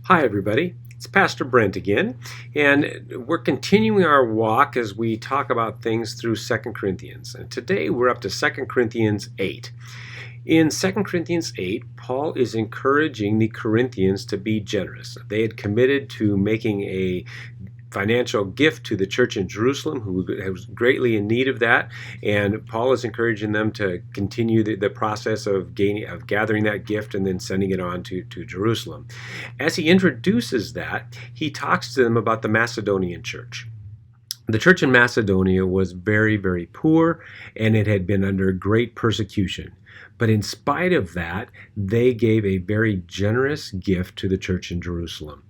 Hi, everybody. It's Pastor Brent again, and we're continuing our walk as we talk about things through 2 Corinthians. And today we're up to 2 Corinthians 8. In 2 Corinthians 8, Paul is encouraging the Corinthians to be generous. They had committed to making a financial gift to the church in Jerusalem, who was greatly in need of that, and Paul is encouraging them to continue the process of gathering that gift and then sending it on to Jerusalem. As he introduces that, he talks to them about the Macedonian church. The church in Macedonia was very, very poor, and it had been under great persecution. But in spite of that, they gave a very generous gift to the church in Jerusalem.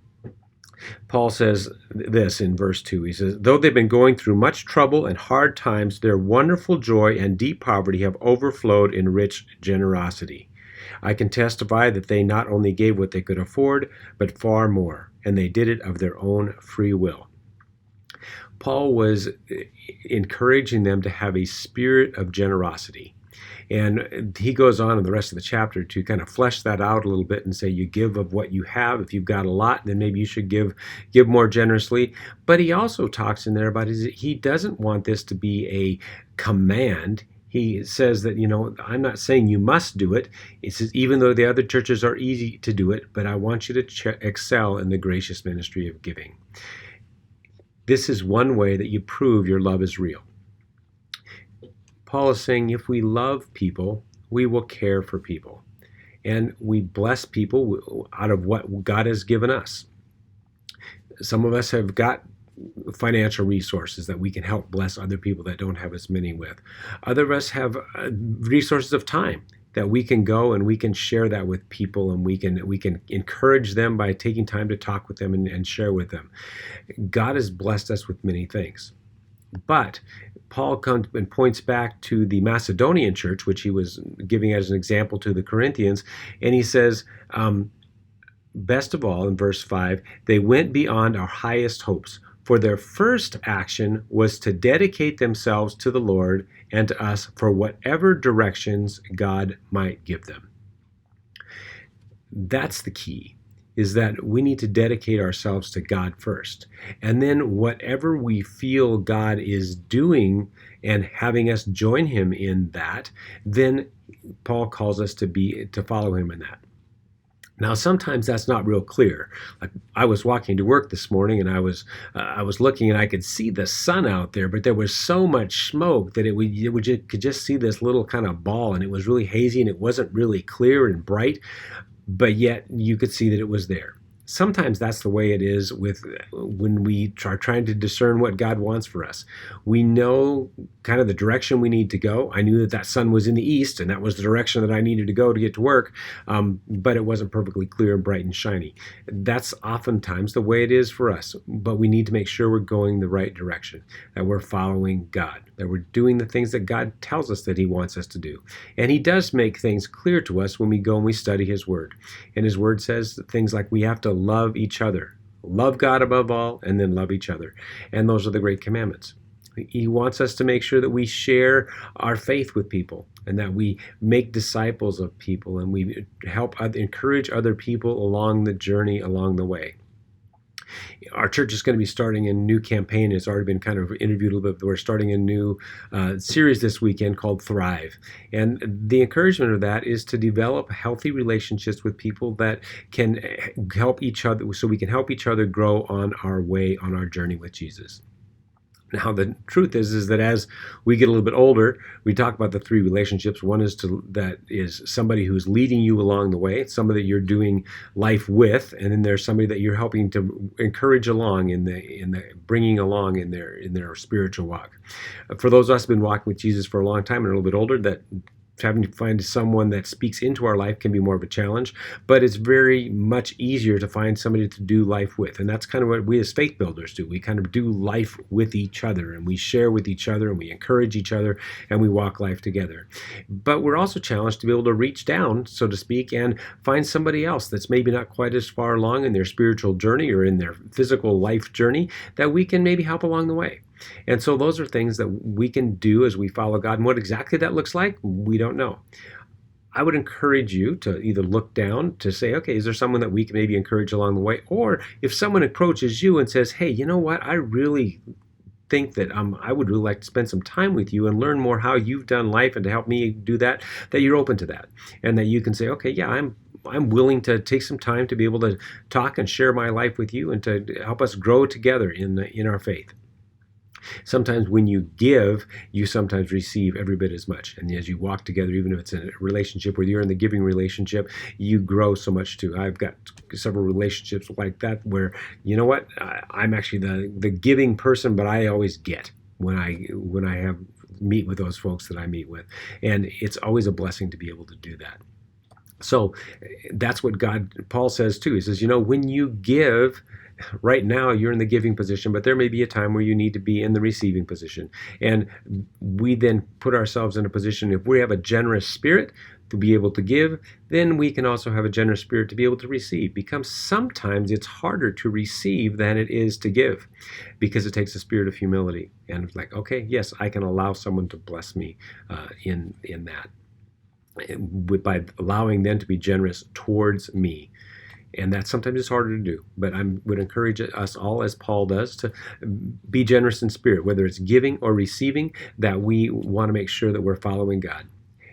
Paul says this in verse 2. He says, "Though they've been going through much trouble and hard times, their wonderful joy and deep poverty have overflowed in rich generosity. I can testify that they not only gave what they could afford, but far more, and they did it of their own free will." Paul was encouraging them to have a spirit of generosity. And he goes on in the rest of the chapter to kind of flesh that out a little bit and say, you give of what you have. If you've got a lot, then maybe you should give more generously. But he also talks in there about he doesn't want this to be a command. He says that, I'm not saying you must do it. He says, even though the other churches are easy to do it, but I want you to excel in the gracious ministry of giving. This is one way that you prove your love is real. Paul is saying if we love people, we will care for people. And we bless people out of what God has given us. Some of us have got financial resources that we can help bless other people that don't have as many with. Other of us have resources of time that we can go and we can share that with people, and we can encourage them by taking time to talk with them and share with them. God has blessed us with many things. But Paul comes and points back to the Macedonian church, which he was giving as an example to the Corinthians, and he says, best of all, in verse 5, they went beyond our highest hopes, for their first action was to dedicate themselves to the Lord and to us for whatever directions God might give them. That's the key. Is that we need to dedicate ourselves to God first. And then whatever we feel God is doing and having us join him in that, then Paul calls us to follow him in that. Now, sometimes that's not real clear. Like, I was walking to work this morning, and I was looking, and I could see the sun out there, but there was so much smoke that you could just see this little kind of ball, and it was really hazy, and it wasn't really clear and bright. But yet you could see that it was there. Sometimes that's the way it is when we are trying to discern what God wants for us. We know kind of the direction we need to go. I knew that sun was in the east, and that was the direction that I needed to go to get to work, but it wasn't perfectly clear and bright and shiny. That's oftentimes the way it is for us, but we need to make sure we're going the right direction, that we're following God, that we're doing the things that God tells us that he wants us to do. And he does make things clear to us when we go and we study his word. And his word says things like we have to love each other, love God above all, and then love each other. And those are the great commandments. He wants us to make sure that we share our faith with people and that we make disciples of people and we encourage other people along the journey, along the way. Our church is going to be starting a new campaign. It's already been kind of interviewed a little bit. We're starting a new series this weekend called Thrive. And the encouragement of that is to develop healthy relationships with people that can help each other, so we can help each other grow on our way, on our journey with Jesus. Now, the truth is that as we get a little bit older, we talk about the three relationships. One is that is somebody who's leading you along the way, somebody that you're doing life with, and then there's somebody that you're helping to encourage along in the bringing along in their spiritual walk. For those of us who've been walking with Jesus for a long time and are a little bit older, that having to find someone that speaks into our life can be more of a challenge, but it's very much easier to find somebody to do life with. And that's kind of what we as faith builders do. We kind of do life with each other, and we share with each other, and we encourage each other, and we walk life together. But we're also challenged to be able to reach down, so to speak, and find somebody else that's maybe not quite as far along in their spiritual journey or in their physical life journey that we can maybe help along the way. And so those are things that we can do as we follow God. And what exactly that looks like, we don't know. I would encourage you to either look down to say, okay, is there someone that we can maybe encourage along the way? Or if someone approaches you and says, hey, you know what, I really think that I would really like to spend some time with you and learn more how you've done life and to help me do that, that you're open to that. And that you can say, okay, yeah, I'm willing to take some time to be able to talk and share my life with you and to help us grow together in our faith. Sometimes when you give, you sometimes receive every bit as much. And as you walk together, even if it's in a relationship where you're in the giving relationship, you grow so much too. I've got several relationships like that where, you know what, I'm actually the giving person, but I always get when I have meet with those folks that I meet with. And it's always a blessing to be able to do that. So that's what Paul says too. He says, you know, when you give, right now you're in the giving position, but there may be a time where you need to be in the receiving position. And we then put ourselves in a position, if we have a generous spirit to be able to give, then we can also have a generous spirit to be able to receive. Because sometimes it's harder to receive than it is to give, because it takes a spirit of humility. And it's like, okay, yes, I can allow someone to bless me in that, by allowing them to be generous towards me. And that sometimes is harder to do. But I would encourage us all, as Paul does, to be generous in spirit, whether it's giving or receiving, that we want to make sure that we're following God.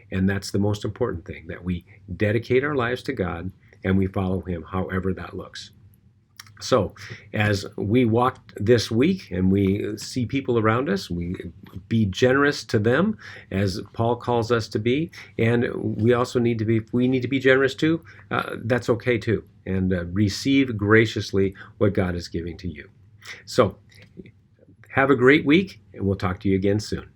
And that's the most important thing, that we dedicate our lives to God and we follow him, however that looks. So as we walk this week and we see people around us, we be generous to them as Paul calls us to be. And we also need to be generous too. That's okay too. And receive graciously what God is giving to you. So have a great week, and we'll talk to you again soon.